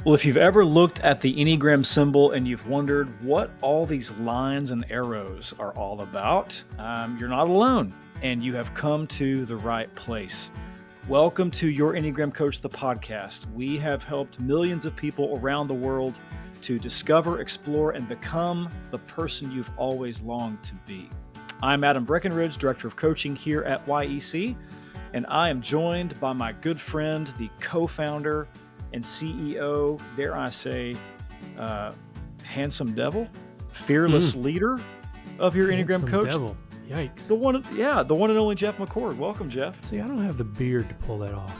Well, if you've ever looked at the Enneagram symbol and you've wondered what all these lines and arrows are all about, you're not alone, and you have come to the right place. Welcome to Your Enneagram Coach, the podcast. We have helped millions of people around the world to discover, explore, and become the person you've always longed to be. I'm Adam Breckenridge, Director of Coaching here at YEC, and I am joined by my good friend, the co-founder and CEO, dare I say, handsome devil, fearless leader of your Enneagram Coach. Devil. Yikes. The one and only Jeff McCord. Welcome, Jeff. See, I don't have the beard to pull that off.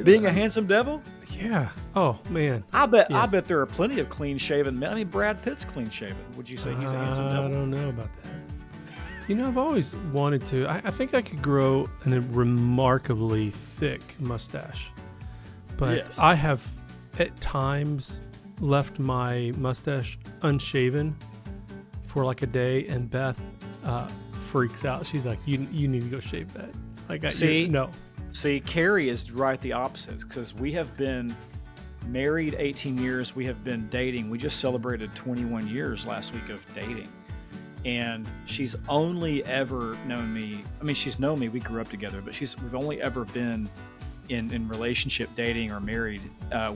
Being a handsome devil? Yeah. Oh, man. I bet there are plenty of clean-shaven men. I mean, Brad Pitt's clean-shaven. Would you say he's a handsome devil? I don't know about that. You know, I've always wanted to. I think I could grow a remarkably thick mustache. But yes. I have, at times, left my mustache unshaven for like a day, and Beth freaks out. She's like, "You need to go shave that." Like, See, Carrie is right the opposite, because we have been married 18 years. We have been dating. We just celebrated 21 years last week of dating. And she's only ever known me. I mean, she's known me. We grew up together, but we've only ever been in relationship, dating, or married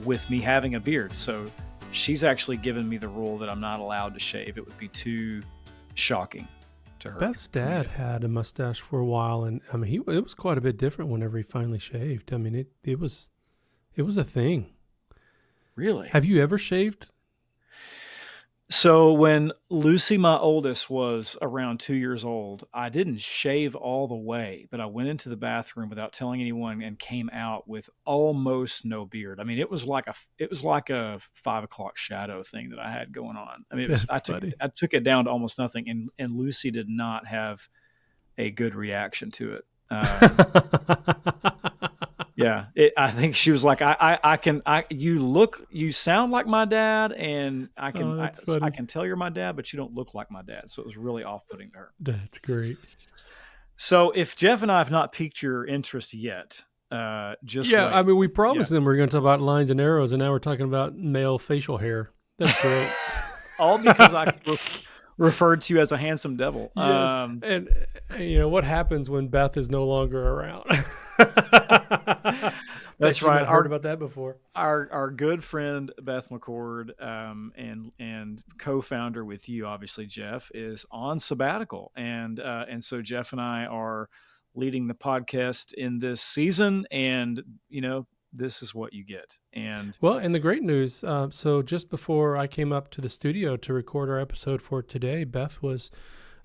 with me having a beard. So she's actually given me the rule that I'm not allowed to shave. It would be too shocking to her. Beth's dad had a mustache for a while, and I mean, it was quite a bit different whenever he finally shaved. I mean, it was a thing. Really? Have you ever shaved? So when Lucy, my oldest, was around 2 years old, I didn't shave all the way, but I went into the bathroom without telling anyone and came out with almost no beard. I mean, it was like a 5 o'clock shadow thing that I had going on. I mean, I took it down to almost nothing, and Lucy did not have a good reaction to it. Yeah, I think she was like, you sound like my dad, and I can tell you're my dad, but you don't look like my dad. So it was really off-putting to her. That's great. So if Jeff and I have not piqued your interest yet, wait. I mean, we promised them we were going to talk about lines and arrows, and now we're talking about male facial hair. That's great. All because I referred to you as a handsome devil. Yes. And you know what happens when Beth is no longer around? That's right. I've heard about that before. Our good friend Beth McCord, and co-founder with you, obviously, Jeff, is on sabbatical, and so Jeff and I are leading the podcast in this season, and this is what you get. And the great news. So just before I came up to the studio to record our episode for today, Beth was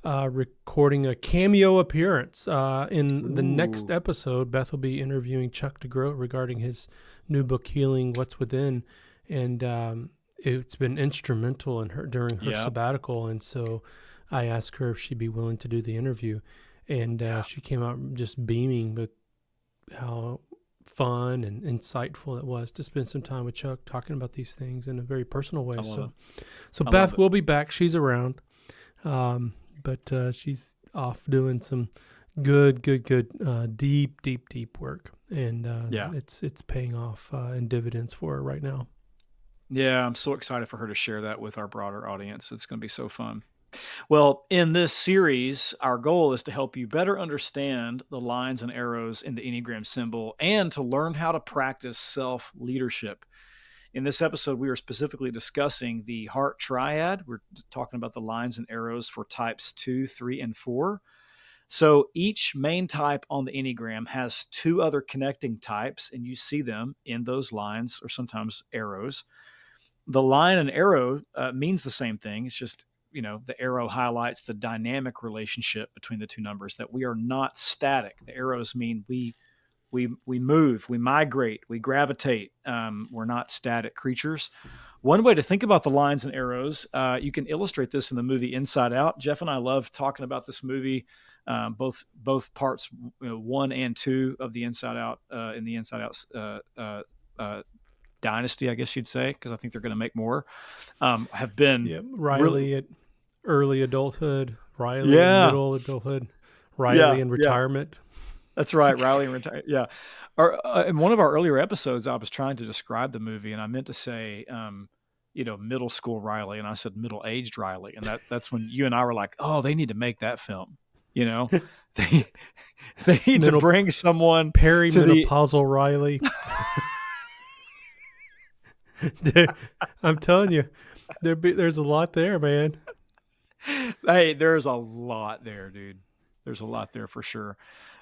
recording a cameo appearance in the next episode. Beth will be interviewing Chuck DeGroat regarding his new book, Healing What's Within, and it's been instrumental in her during her sabbatical. And so I asked her if she'd be willing to do the interview, and she came out just beaming with how fun and insightful it was to spend some time with Chuck talking about these things in a very personal way. So Beth will be back. She's around. But she's off doing some good, deep work, and it's paying off in dividends for her right now. Yeah, I'm so excited for her to share that with our broader audience. It's going to be so fun. Well, in this series, our goal is to help you better understand the lines and arrows in the Enneagram symbol and to learn how to practice self-leadership. In this episode, we are specifically discussing the Heart Triad. We're talking about the lines and arrows for types 2, 3, and 4. So each main type on the Enneagram has two other connecting types, and you see them in those lines or sometimes arrows. The line and arrow means the same thing. It's just, the arrow highlights the dynamic relationship between the two numbers, that we are not static. The arrows mean we move, we migrate, we gravitate. We're not static creatures. One way to think about the lines and arrows, you can illustrate this in the movie Inside Out. Jeff and I love talking about this movie, both parts, 1 and 2 of the Inside Out, in the Inside Out dynasty, I guess you'd say, because I think they're going to make more. Have been Riley at early adulthood, Riley in middle adulthood, Riley in retirement. That's right, Riley and retire. Yeah, in one of our earlier episodes, I was trying to describe the movie, and I meant to say, middle school Riley, and I said middle aged Riley, and that's when you and I were like, oh, they need to make that film. You know, they they need to Middle bring someone to the. perimenopausal Riley. Dude, I'm telling you, there's a lot there, man. Hey, there's a lot there, dude. There's a lot there for sure.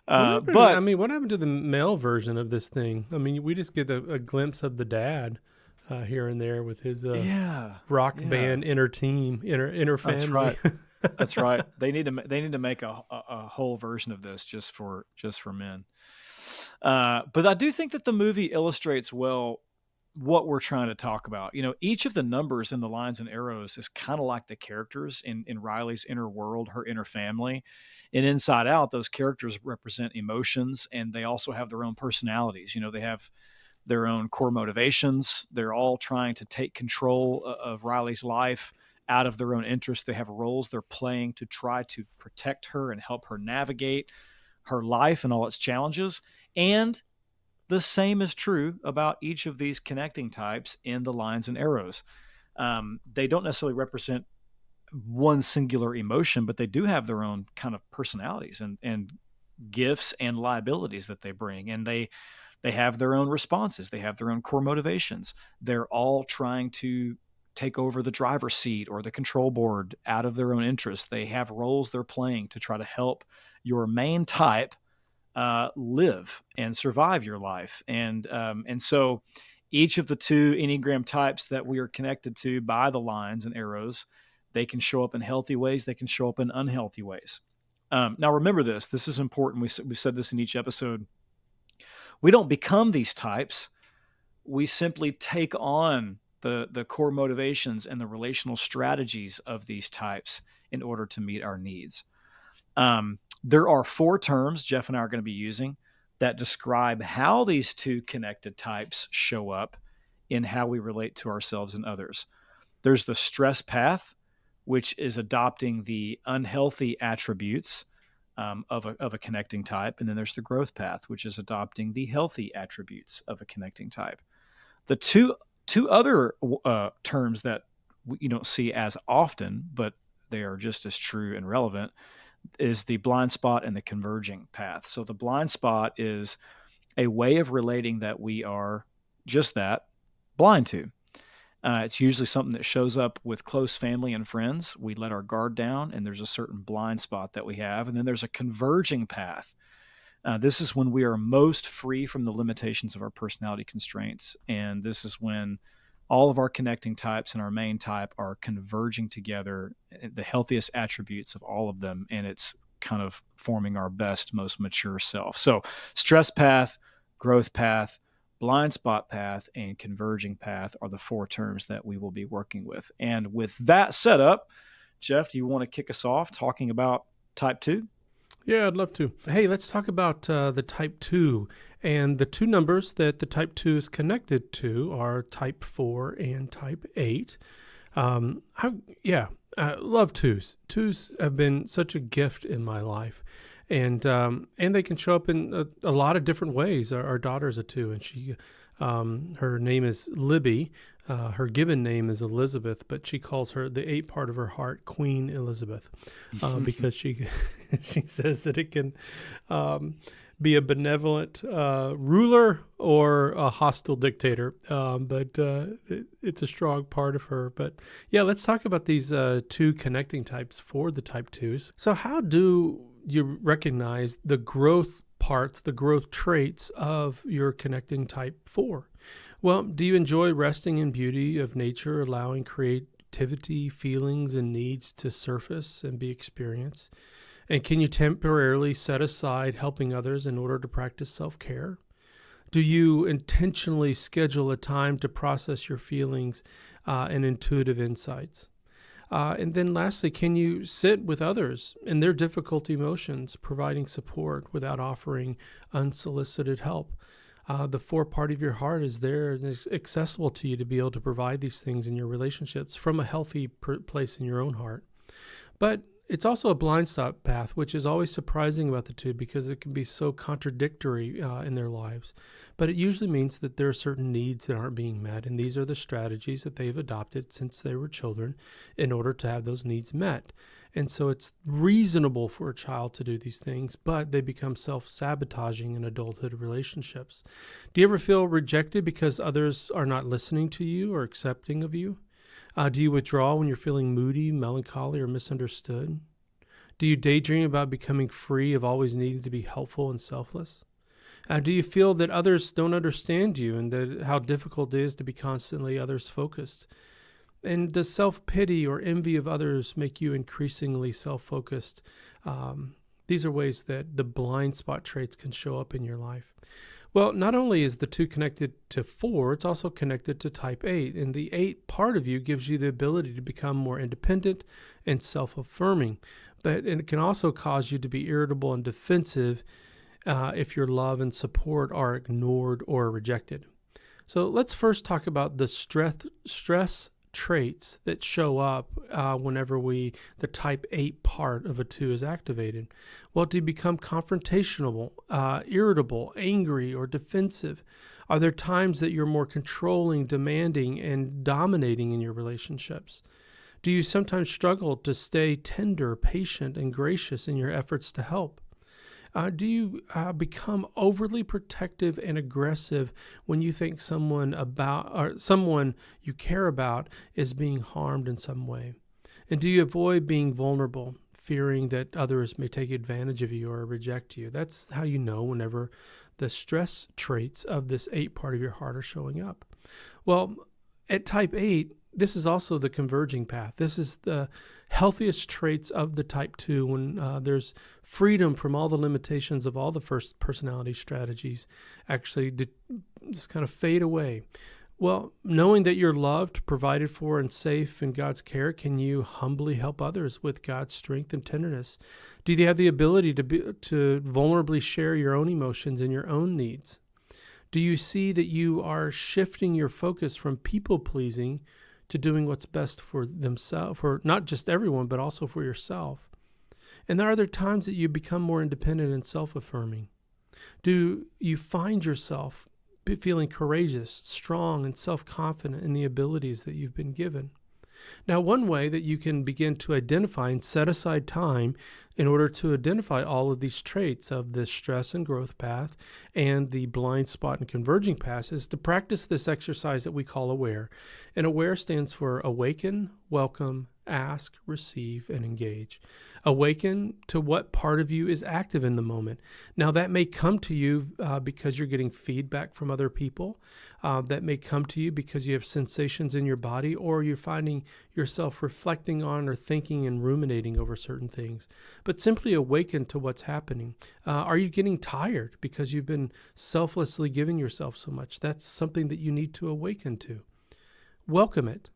I But mean, what happened to the male version of this thing? I mean, we just get a glimpse of the dad here and there with his yeah, rock yeah, band inner that's family. right. That's right. They need to make a whole version of this just for men. But I do think that the movie illustrates well what we're trying to talk about. Each of the numbers in the lines and arrows is kind of like the characters in Riley's inner world, her inner family. And inside out, those characters represent emotions, and they also have their own personalities. They have their own core motivations. They're all trying to take control of Riley's life out of their own interest. They have roles they're playing to try to protect her and help her navigate her life and all its challenges. And the same is true about each of these connecting types in the lines and arrows. They don't necessarily represent one singular emotion, but they do have their own kind of personalities and gifts and liabilities that they bring. And they have their own responses. They have their own core motivations. They're all trying to take over the driver's seat or the control board out of their own interests. They have roles they're playing to try to help your main type live and survive your life. And so each of the two Enneagram types that we are connected to by the lines and arrows, they can show up in healthy ways. They can show up in unhealthy ways. Now, remember this. This is important. We've said this in each episode. We don't become these types. We simply take on the core motivations and the relational strategies of these types in order to meet our needs. There are 4 terms Jeff and I are going to be using that describe how these two connected types show up in how we relate to ourselves and others. There's the stress path, which is adopting the unhealthy attributes of a connecting type. And then there's the growth path, which is adopting the healthy attributes of a connecting type. The two other terms that you don't see as often, but they are just as true and relevant, is the blind spot and the converging path. So the blind spot is a way of relating that we are just that, blind to. It's usually something that shows up with close family and friends. We let our guard down, and there's a certain blind spot that we have. And then there's a converging path. This is when we are most free from the limitations of our personality constraints. And this is when all of our connecting types and our main type are converging together, the healthiest attributes of all of them. And it's kind of forming our best, most mature self. So stress path, growth path, blind spot path, and converging path are the 4 terms that we will be working with. And with that setup, Jeff, do you want to kick us off talking about type 2? Yeah, I'd love to. Hey, let's talk about the type 2. And the 2 numbers that the type 2 is connected to are type 4 and type 8. I love 2s. 2s have been such a gift in my life. And they can show up in a lot of different ways. Our daughter's a 2, and she, her name is Libby. Her given name is Elizabeth, but she calls her the 8 part of her heart Queen Elizabeth, because she says that it can be a benevolent ruler or a hostile dictator, but it's a strong part of her. But yeah, let's talk about these 2 connecting types for the type 2s. So how do you recognize the growth parts, the growth traits of your connecting type 4? Well, do you enjoy resting in beauty of nature, allowing creativity, feelings, and needs to surface and be experienced? And can you temporarily set aside helping others in order to practice self-care? Do you intentionally schedule a time to process your feelings and intuitive insights? And then lastly, can you sit with others in their difficult emotions, providing support without offering unsolicited help? The 4 part of your heart is there and is accessible to you to be able to provide these things in your relationships from a healthy place in your own heart. But it's also a blind spot path, which is always surprising about the two because it can be so contradictory in their lives. But it usually means that there are certain needs that aren't being met, and these are the strategies that they've adopted since they were children in order to have those needs met. And so it's reasonable for a child to do these things, but they become self-sabotaging in adulthood relationships. Do you ever feel rejected because others are not listening to you or accepting of you? Do you withdraw when you're feeling moody, melancholy, or misunderstood? Do you daydream about becoming free of always needing to be helpful and selfless? Do you feel that others don't understand you and that how difficult it is to be constantly others focused? And does self-pity or envy of others make you increasingly self-focused? These are ways that the blind spot traits can show up in your life. Well, not only is the 2 connected to 4, it's also connected to type 8. And the 8 part of you gives you the ability to become more independent and self-affirming. But it can also cause you to be irritable and defensive if your love and support are ignored or rejected. So let's first talk about the stress traits that show up whenever the type 8 part of a 2 is activated. Well, do you become confrontational, irritable, angry, or defensive? Are there times that you're more controlling, demanding, and dominating in your relationships? Do you sometimes struggle to stay tender, patient, and gracious in your efforts to help? Do you become overly protective and aggressive when you think someone you care about is being harmed in some way? And do you avoid being vulnerable, fearing that others may take advantage of you or reject you? That's how you know whenever the stress traits of this 8 part of your heart are showing up. Well, at type 8, this is also the converging path. This is the healthiest traits of the type 2 when there's freedom from all the limitations of all the first personality strategies actually just kind of fade away. Well, knowing that you're loved, provided for, and safe in God's care, can you humbly help others with God's strength and tenderness? Do you have the ability to vulnerably share your own emotions and your own needs? Do you see that you are shifting your focus from people-pleasing to doing what's best for themselves, for not just everyone, but also for yourself? And are there times that you become more independent and self-affirming? Do you find yourself feeling courageous, strong, and self-confident in the abilities that you've been given? Now, one way that you can begin to identify and set aside time in order to identify all of these traits of the stress and growth path and the blind spot and converging paths is to practice this exercise that we call AWARE. And AWARE stands for awaken, welcome, ask, receive, and engage. Awaken to what part of you is active in the moment. Now, that may come to you because you're getting feedback from other people. That may come to you because you have sensations in your body, or you're finding yourself reflecting on or thinking and ruminating over certain things. But simply awaken to what's happening. Are you getting tired because you've been selflessly giving yourself so much? That's something that you need to awaken to. Welcome it.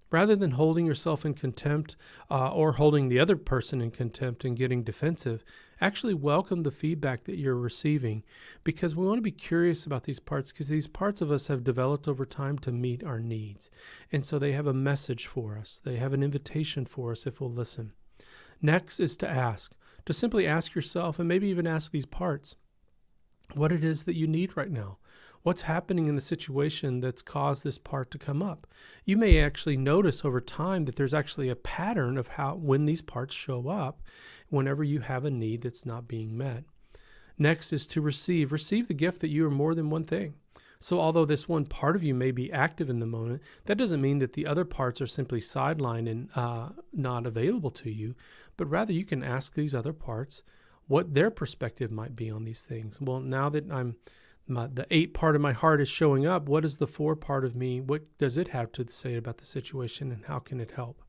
Rather than holding yourself in contempt or holding the other person in contempt and getting defensive, actually welcome the feedback that you're receiving, because we want to be curious about these parts, because these parts of us have developed over time to meet our needs. And so they have a message for us. They have an invitation for us if we'll listen. Next is to simply ask yourself, and maybe even ask these parts, what it is that you need right now. What's happening in the situation that's caused this part to come up? You may actually notice over time that there's actually a pattern of when these parts show up whenever you have a need that's not being met. Next is to receive. Receive the gift that you are more than one thing. So although this one part of you may be active in the moment, that doesn't mean that the other parts are simply sidelined and not available to you, but rather you can ask these other parts what their perspective might be on these things. Well, now that the 8 part of my heart is showing up, what is the 4 part of me? What does it have to say about the situation, and how can it help?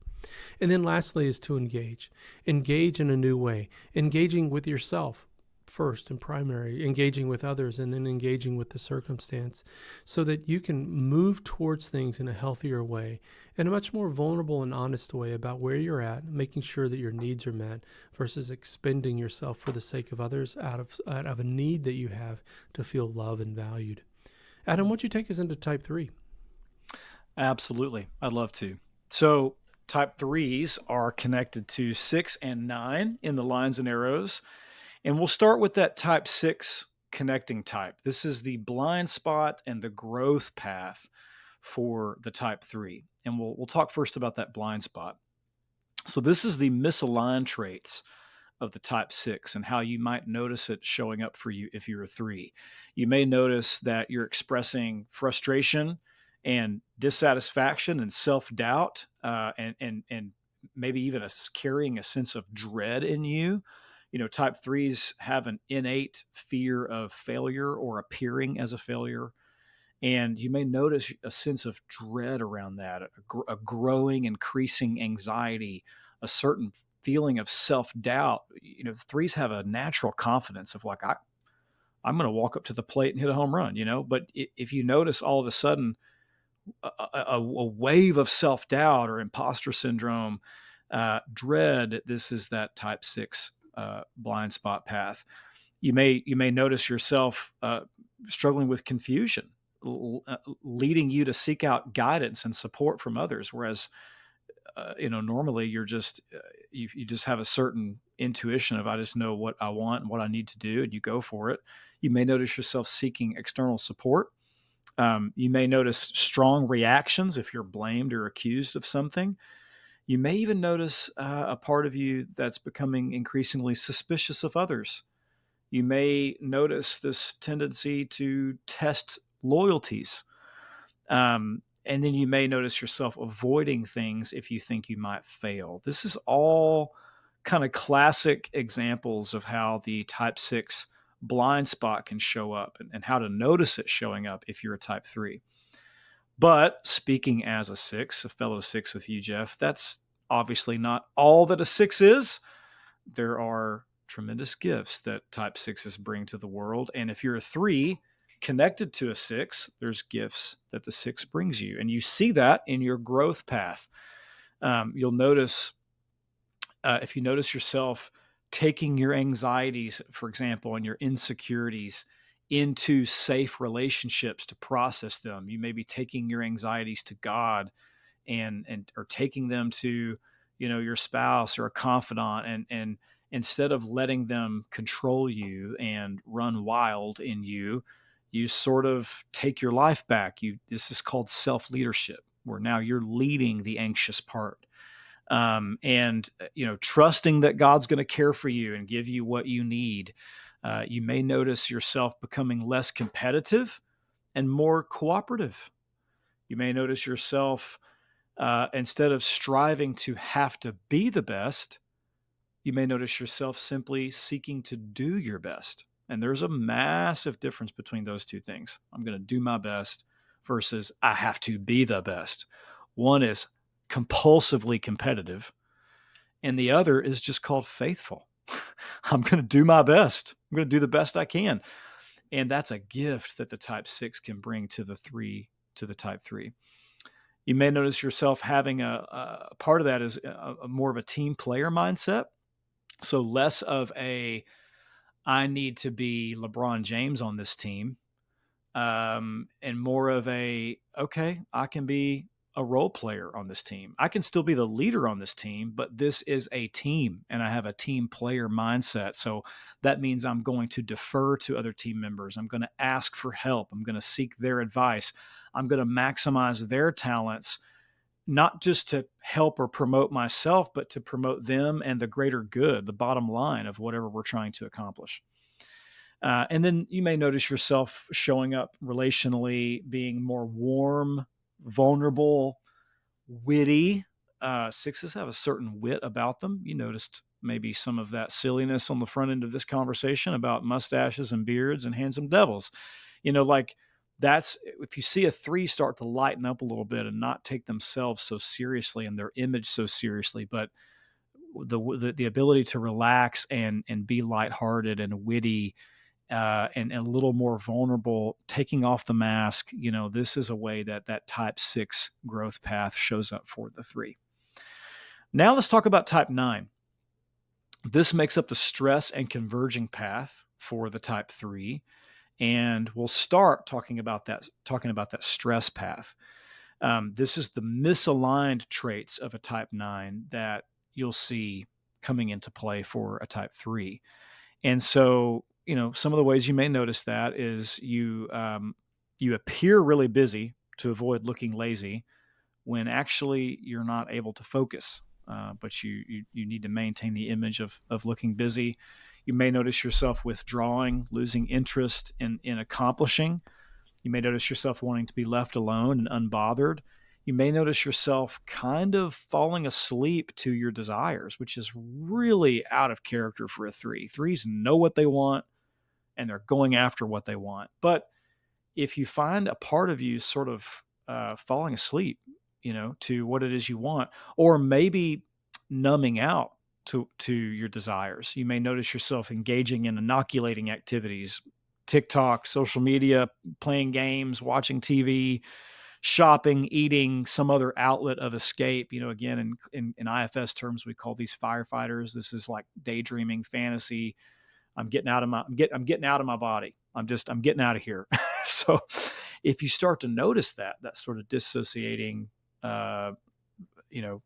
And then lastly is to engage. Engage in a new way. Engaging with yourself first and primary, engaging with others, and then engaging with the circumstance, so that you can move towards things in a healthier way, in a much more vulnerable and honest way about where you're at, making sure that your needs are met, versus expending yourself for the sake of others out of a need that you have to feel loved and valued. Adam, why don't you take us into type 3? Absolutely. I'd love to. So Type threes are connected to 6 and 9 in the lines and arrows. And we'll start with that type 6 connecting type. This is the blind spot and the growth path for the type 3. And we'll talk first about that blind spot. So this is the misaligned traits of the type 6 and how you might notice it showing up for you if you're a 3. You may notice that you're expressing frustration and dissatisfaction and self-doubt, and maybe even carrying a sense of dread in you. Type 3s have an innate fear of failure or appearing as a failure. And you may notice a sense of dread around that, a growing, increasing anxiety, a certain feeling of self doubt. Threes have a natural confidence of like, I'm going to walk up to the plate and hit a home run, But if you notice all of a sudden a wave of self doubt or imposter syndrome, dread, this is that type 6 blind spot path. You may notice yourself struggling with confusion, leading you to seek out guidance and support from others. Whereas, normally you're just you just have a certain intuition of I just know what I want and what I need to do, and you go for it. You may notice yourself seeking external support. You may notice strong reactions if you're blamed or accused of something. You may even notice a part of you that's becoming increasingly suspicious of others. You may notice this tendency to test loyalties. And then you may notice yourself avoiding things if you think you might fail. This is all kind of classic examples of how the type 6 blind spot can show up and how to notice it showing up if you're a type 3. But speaking as a 6, a fellow 6 with you, Jeff, that's obviously not all that a 6 is. There are tremendous gifts that type 6s bring to the world. And if you're a 3 connected to a 6, there's gifts that the 6 brings you. And you see that in your growth path. You'll notice, if you notice yourself taking your anxieties, for example, and your insecurities into safe relationships to process them. You may be taking your anxieties to God and or taking them to your spouse or a confidant, and instead of letting them control you and run wild in you, you sort of take your life back. This is called self-leadership, where now you're leading the anxious part, and trusting that God's going to care for you and give you what you need. You may notice yourself becoming less competitive and more cooperative. You may notice yourself, instead of striving to have to be the best, you may notice yourself simply seeking to do your best. And there's a massive difference between those two things. I'm going to do my best versus I have to be the best. One is compulsively competitive, and the other is just called faithful. I'm going to do my best. I'm going to do the best I can. And that's a gift that the type 6 can bring to the type 3. You may notice yourself having a part of that is a more of a team player mindset. So less of I need to be LeBron James on this team, and more of okay, I can be a role player on this team. I can still be the leader on this team, but this is a team and I have a team player mindset. So that means I'm going to defer to other team members. I'm going to ask for help. I'm going to seek their advice. I'm going to maximize their talents, not just to help or promote myself, but to promote them and the greater good, the bottom line of whatever we're trying to accomplish. And then you may notice yourself showing up relationally, being more warm, vulnerable, witty. 6s have a certain wit about them. You noticed maybe some of that silliness on the front end of this conversation about mustaches and beards and handsome devils. Like that's if you see a 3 start to lighten up a little bit and not take themselves so seriously and their image so seriously, but the ability to relax and be lighthearted and witty, and a little more vulnerable, taking off the mask. This is a way that type 6 growth path shows up for the 3. Now let's talk about type 9. This makes up the stress and converging path for the type 3. And we'll start talking about that stress path. This is the misaligned traits of a type 9 that you'll see coming into play for a type 3. And so, some of the ways you may notice that is you appear really busy to avoid looking lazy when actually you're not able to focus. But you need to maintain the image of looking busy. You may notice yourself withdrawing, losing interest in accomplishing. You may notice yourself wanting to be left alone and unbothered. You may notice yourself kind of falling asleep to your desires, which is really out of character for a three. Threes know what they want and they're going after what they want. But if you find a part of you sort of falling asleep, to what it is you want, or maybe numbing out to your desires, you may notice yourself engaging in inoculating activities, TikTok, social media, playing games, watching TV, shopping, eating, some other outlet of escape. Again, in IFS terms, we call these firefighters. This is like daydreaming, fantasy. I'm getting out of my body. I'm getting out of here. So if you start to notice that sort of dissociating, uh,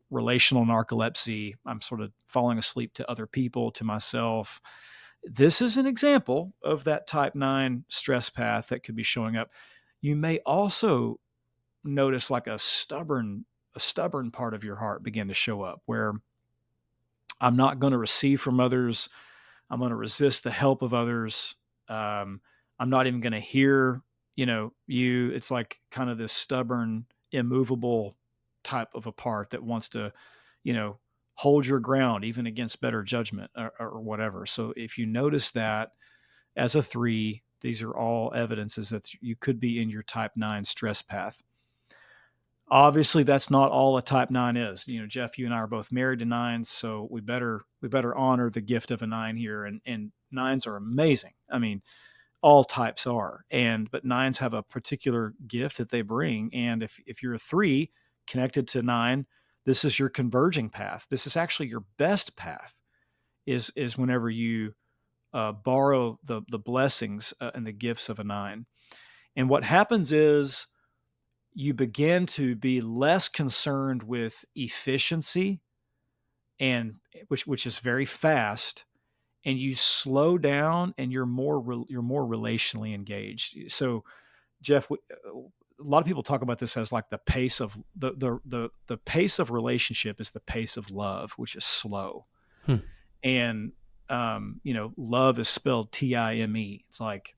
relational narcolepsy, I'm sort of falling asleep to other people, to myself. This is an example of that type 9 stress path that could be showing up. You may also notice like a stubborn part of your heart begin to show up where I'm not going to receive from others. I'm going to resist the help of others. Um, I'm not even going to hear, you. It's like kind of this stubborn, immovable type of a part that wants to, you know, hold your ground even against better judgment or whatever. So if you notice that as a three, these are all evidences that you could be in your type 9 stress path. Obviously, that's not all a type 9 is. Jeff, you and I are both married to nines, so we better honor the gift of a 9 here. And nines are amazing. I mean, all types are. But nines have a particular gift that they bring. And if you're a 3 connected to 9, this is your converging path. This is actually your best path. Is whenever you borrow the blessings and the gifts of a 9. And what happens is you begin to be less concerned with efficiency, and which is very fast, and you slow down and you're more relationally engaged. So Jeff, a lot of people talk about this as like the pace of the pace of relationship is the pace of love, which is slow. Hmm. And love is spelled Time. It's like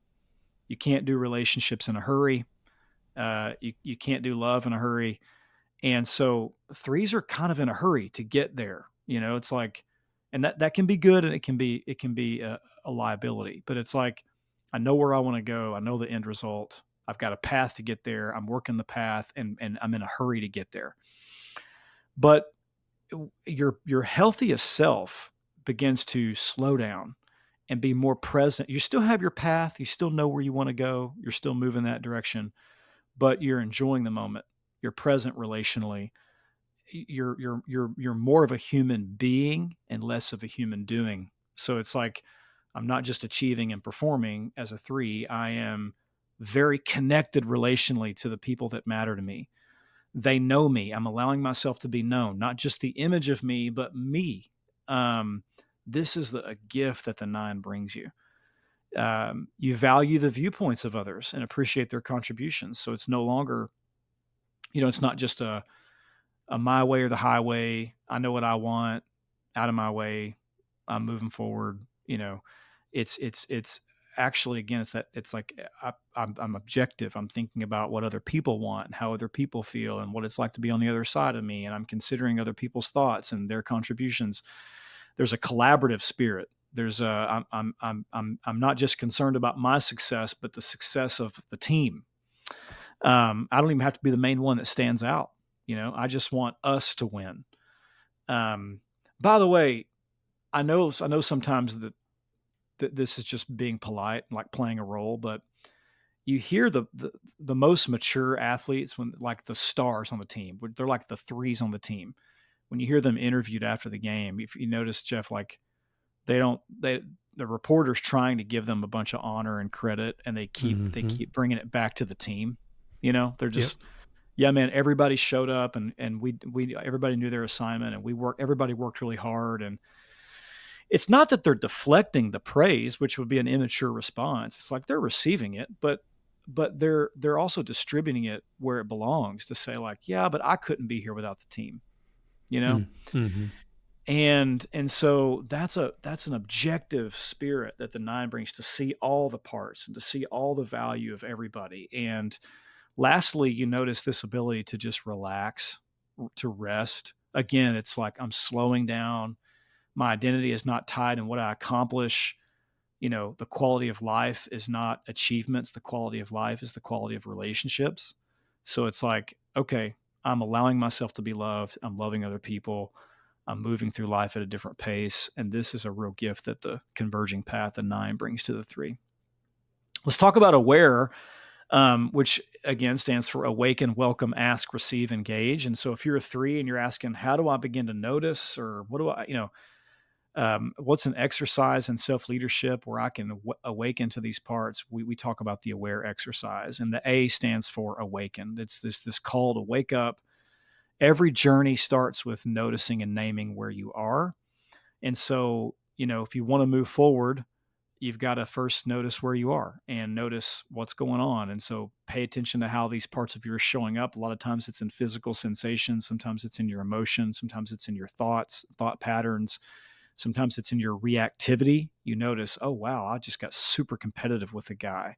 you can't do relationships in a hurry. You can't do love in a hurry. And so threes are kind of in a hurry to get there. It's like, and that can be good, and it can be a liability. But it's like, I know where I want to go. I know the end result. I've got a path to get there. I'm working the path, and I'm in a hurry to get there. But your healthiest self begins to slow down and be more present. You still have your path. You still know where you want to go. You're still moving that direction, but you're enjoying the moment. You're present relationally. You're more of a human being and less of a human doing. So it's like I'm not just achieving and performing as a 3. I am very connected relationally to the people that matter to me. They know me. I'm allowing myself to be known, not just the image of me, but me. Um, this is a gift that the 9 brings you. You value the viewpoints of others and appreciate their contributions. So it's no longer, it's not just a my way or the highway. I know what I want, out of my way. I'm moving forward. It's actually, again, it's like I'm objective. I'm thinking about what other people want and how other people feel and what it's like to be on the other side of me. And I'm considering other people's thoughts and their contributions. There's a collaborative spirit. There's a I'm not just concerned about my success, but the success of the team. I don't even have to be the main one that stands out. I just want us to win. Um, by the way, I know sometimes that this is just being polite, like playing a role, but you hear the most mature athletes, when like the stars on the team, they're like the threes on the team. When you hear them interviewed after the game, if you notice, Jeff, like the reporters trying to give them a bunch of honor and credit, and they keep Mm-hmm. bringing it back to the team. They're Yep. just Yeah, man, everybody showed up, and we everybody knew their assignment, and everybody worked really hard. And it's not that they're deflecting the praise, which would be an immature response. It's like they're receiving it, but they're also distributing it where it belongs, to say like, yeah, but I couldn't be here without the team, you know? Mm-hmm. And so that's an objective spirit that the 9 brings, to see all the parts and to see all the value of everybody. And lastly, you notice this ability to just relax, to rest. Again, it's like I'm slowing down. My identity is not tied in what I accomplish. The quality of life is not achievements. The quality of life is the quality of relationships. So it's like, okay, I'm allowing myself to be loved. I'm loving other people. I'm moving through life at a different pace. And this is a real gift that the converging path, the 9, brings to the 3. Let's talk about aware, which again stands for awaken, welcome, ask, receive, engage. And so if you're a 3 and you're asking, how do I begin to notice, or what do I, what's an exercise in self-leadership where I can awaken to these parts? We talk about the aware exercise, and the A stands for awaken. It's this call to wake up. Every journey starts with noticing and naming where you are. And so, if you want to move forward, you've got to first notice where you are and notice what's going on. And so pay attention to how these parts of you are showing up. A lot of times it's in physical sensations. Sometimes it's in your emotions. Sometimes it's in your thought patterns. Sometimes it's in your reactivity. You notice, oh, wow, I just got super competitive with a guy.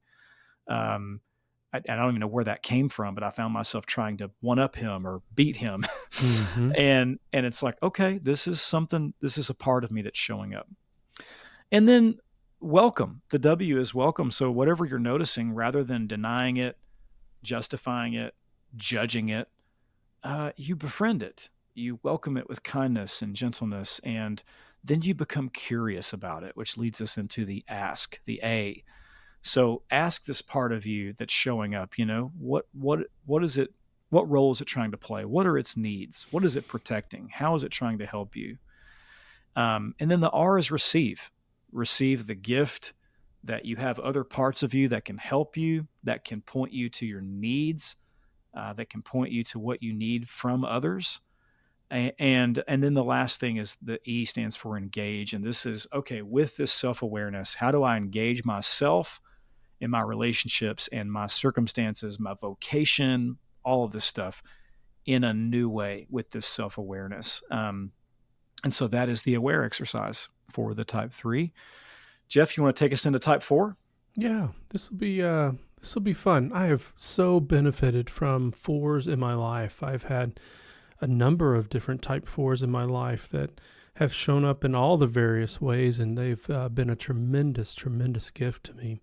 I don't even know where that came from, but I found myself trying to one up him or beat him. Mm-hmm. and it's like, okay, this is a part of me that's showing up. And then welcome. The W is welcome. So whatever you're noticing, rather than denying it, justifying it, judging it, you befriend it. You welcome it with kindness and gentleness, and then you become curious about it, which leads us into the ask, the A. So ask this part of you that's showing up, what is it? What role is it trying to play? What are its needs? What is it protecting? How is it trying to help you? And then the R is receive. Receive the gift that you have other parts of you that can help you, that can point you to your needs, that can point you to what you need from others. And then the last thing is the E stands for engage. And this is, okay, with this self-awareness, how do I engage myself in my relationships and my circumstances, my vocation, all of this stuff in a new way with this self-awareness? And so that is the aware exercise for the type 3. Jeff, you want to take us into type 4? Yeah, this will be fun. I have so benefited from 4s in my life. I've had a number of different type 4s in my life that have shown up in all the various ways, and they've been a tremendous, tremendous gift to me.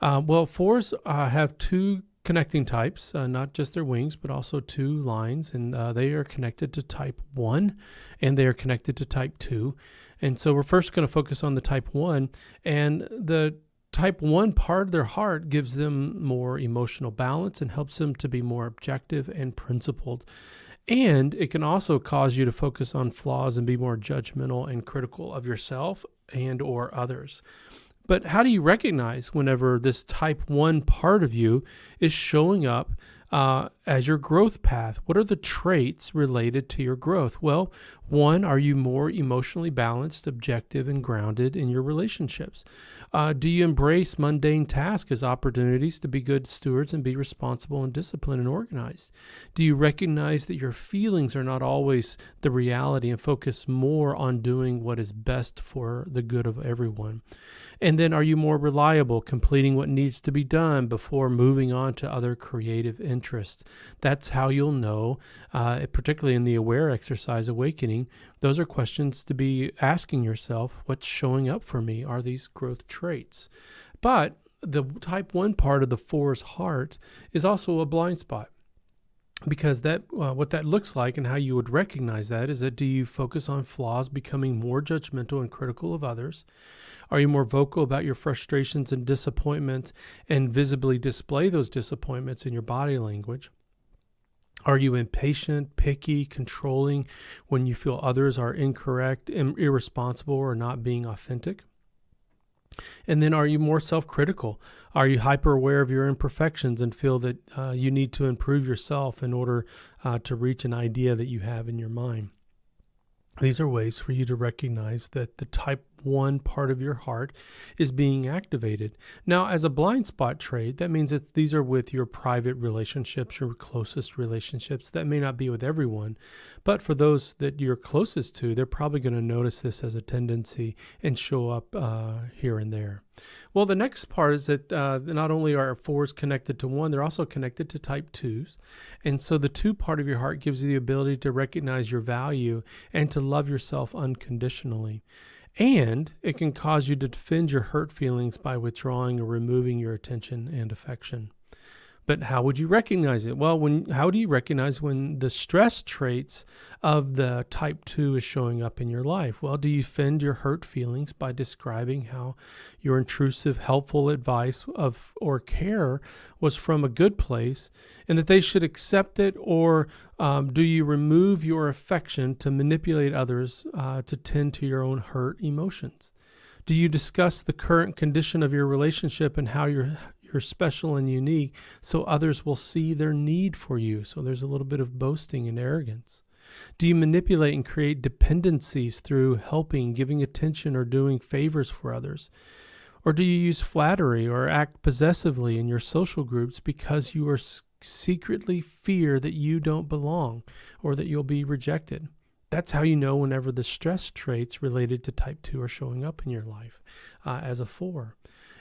Well, 4s have 2 connecting types, not just their wings, but also 2 lines, and they are connected to type 1, and they are connected to type 2. And so we're first going to focus on the type 1, and the type 1 part of their heart gives them more emotional balance and helps them to be more objective and principled. And it can also cause you to focus on flaws and be more judgmental and critical of yourself and or others. But how do you recognize whenever this type 1 part of you is showing up as your growth path? What are the traits related to your growth? Well, 1, are you more emotionally balanced, objective, and grounded in your relationships? Do you embrace mundane tasks as opportunities to be good stewards and be responsible and disciplined and organized? Do you recognize that your feelings are not always the reality and focus more on doing what is best for the good of everyone? And then are you more reliable, completing what needs to be done before moving on to other creative interests? That's how you'll know, particularly in the aware exercise awakening. Those are questions to be asking yourself. What's showing up for me? Are these growth traits? But the type 1 part of the 4's heart is also a blind spot. Because what that looks like and how you would recognize that is that, do you focus on flaws, becoming more judgmental and critical of others? Are you more vocal about your frustrations and disappointments and visibly display those disappointments in your body language? Are you impatient, picky, controlling when you feel others are incorrect, irresponsible, or not being authentic? And then are you more self-critical? Are you hyper aware of your imperfections and feel that you need to improve yourself in order to reach an idea that you have in your mind? These are ways for you to recognize that the type 1 part of your heart is being activated. Now, as a blind spot trait, that means that these are with your private relationships, your closest relationships. That may not be with everyone, but for those that you're closest to, they're probably going to notice this as a tendency and show up here and there. Well, the next part is that not only are 4s connected to 1, they're also connected to type 2s. And so the 2 part of your heart gives you the ability to recognize your value and to love yourself unconditionally. And it can cause you to defend your hurt feelings by withdrawing or removing your attention and affection. But how would you recognize it? Well, how do you recognize when the stress traits of the type 2 is showing up in your life? Well, do you defend your hurt feelings by describing how your intrusive, helpful advice or care was from a good place and that they should accept it? Or do you remove your affection to manipulate others to tend to your own hurt emotions? Do you discuss the current condition of your relationship and how you're special and unique so others will see their need for you? So there's a little bit of boasting and arrogance. Do you manipulate and create dependencies through helping, giving attention, or doing favors for others? Or do you use flattery or act possessively in your social groups because you are secretly fear that you don't belong or that you'll be rejected? That's how you know whenever the stress traits related to type 2 are showing up in your life as a 4.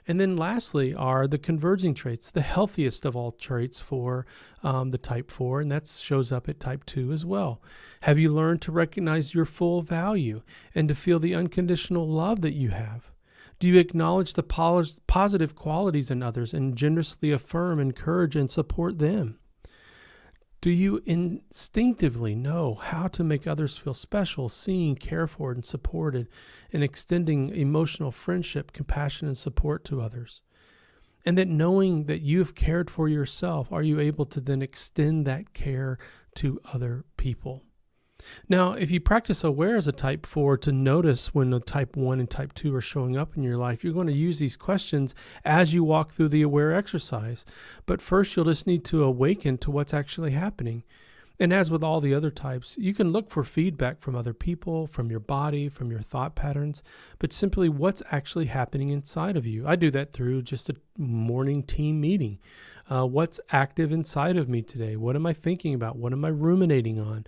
And then lastly are the converging traits, the healthiest of all traits for the type 4, and that shows up at type 2 as well. Have you learned to recognize your full value and to feel the unconditional love that you have? Do you acknowledge the positive qualities in others and generously affirm, encourage, and support them? Do you instinctively know how to make others feel special, seen, cared for, and supported, and extending emotional friendship, compassion, and support to others? And that knowing that you've cared for yourself, are you able to then extend that care to other people? Now, if you practice aware as a type 4 to notice when the type 1 and type 2 are showing up in your life, you're going to use these questions as you walk through the aware exercise. But first, you'll just need to awaken to what's actually happening. And as with all the other types, you can look for feedback from other people, from your body, from your thought patterns, but simply what's actually happening inside of you. I do that through just a morning team meeting. What's active inside of me today? What am I thinking about? What am I ruminating on?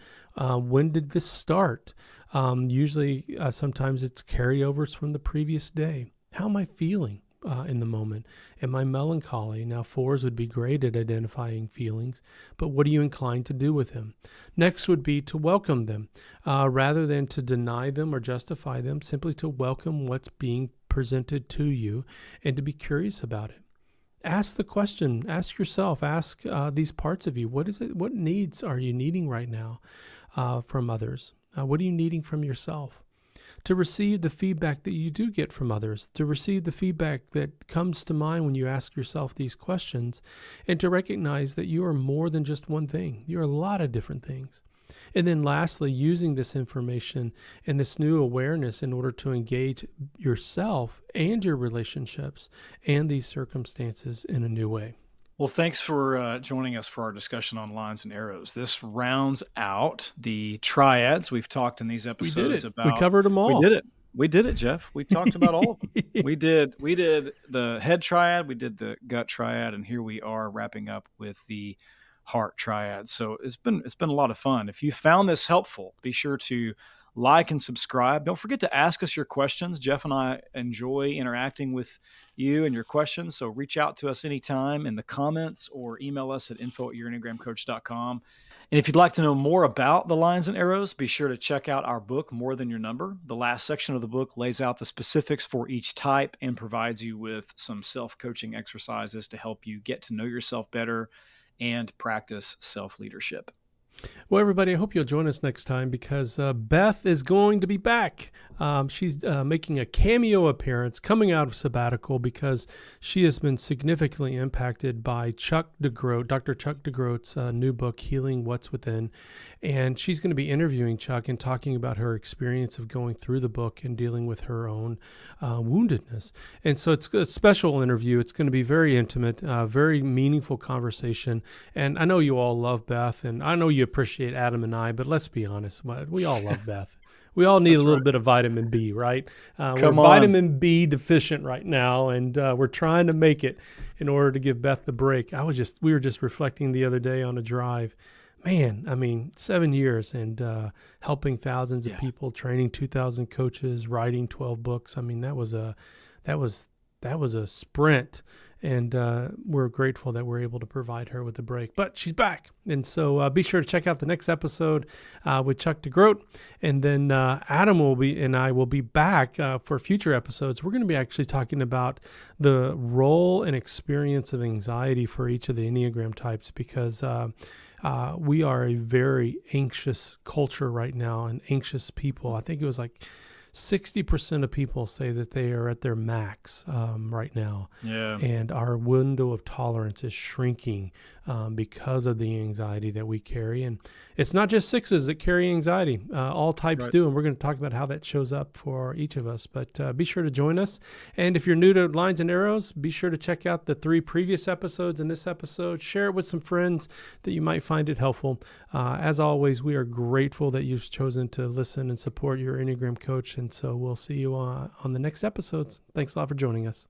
When did this start? Usually, sometimes it's carryovers from the previous day. How am I feeling in the moment? Am I melancholy? Now, 4s would be great at identifying feelings, but what are you inclined to do with them? Next would be to welcome them. Rather than to deny them or justify them, simply to welcome what's being presented to you and to be curious about it. Ask the question, ask yourself, ask these parts of you, what is it? What needs are you needing right now from others? What are you needing from yourself? To receive the feedback that you do get from others, to receive the feedback that comes to mind when you ask yourself these questions, and to recognize that you are more than just one thing. You're a lot of different things. And then lastly, using this information and this new awareness in order to engage yourself and your relationships and these circumstances in a new way. Well, thanks for joining us for our discussion on lines and arrows. This rounds out the triads we've talked in these We did episodes it. We about. covered them We all. did it. We did it, Jeff. We talked about all of them. We did the head triad, we did the gut triad, and here we are wrapping up with the heart triad. So it's been a lot of fun. If you found this helpful, be sure to like and subscribe. Don't forget to ask us your questions. Jeff and I enjoy interacting with you and your questions. So reach out to us anytime in the comments or email us at info@yourenneagramcoach.com. And if you'd like to know more about the lines and arrows, be sure to check out our book, More Than Your Number. The last section of the book lays out the specifics for each type and provides you with some self-coaching exercises to help you get to know yourself better and practice self-leadership. Well, everybody, I hope you'll join us next time because Beth is going to be back. She's making a cameo appearance coming out of sabbatical because she has been significantly impacted by Dr. Chuck DeGroat's new book, Healing What's Within. And she's going to be interviewing Chuck and talking about her experience of going through the book and dealing with her own woundedness. And so it's a special interview. It's going to be very intimate, very meaningful conversation. And I know you all love Beth, and I know you appreciate Adam and I, but let's be honest, we all love Beth. We all need a little bit of vitamin B, right? We're vitamin B deficient right now, and we're trying to make it in order to give Beth the break. We were just reflecting the other day on a drive. Man, I mean, 7 years and helping thousands of people, training 2,000 coaches, writing 12 books. I mean, that was a sprint. And we're grateful that we're able to provide her with a break. But she's back. And so be sure to check out the next episode with Chuck DeGroat. And then Adam and I will be back for future episodes. We're going to be actually talking about the role and experience of anxiety for each of the Enneagram types because we are a very anxious culture right now and anxious people. I think it was like 60% of people say that they are at their max right now. Yeah. And our window of tolerance is shrinking because of the anxiety that we carry. And it's not just sixes that carry anxiety. All types do. And we're going to talk about how that shows up for each of us. But be sure to join us. And if you're new to Lines and Arrows, be sure to check out the 3 previous episodes and this episode. Share it with some friends that you might find it helpful. As always, we are grateful that you've chosen to listen and support your Enneagram coach. And so we'll see you on the next episodes. Thanks a lot for joining us.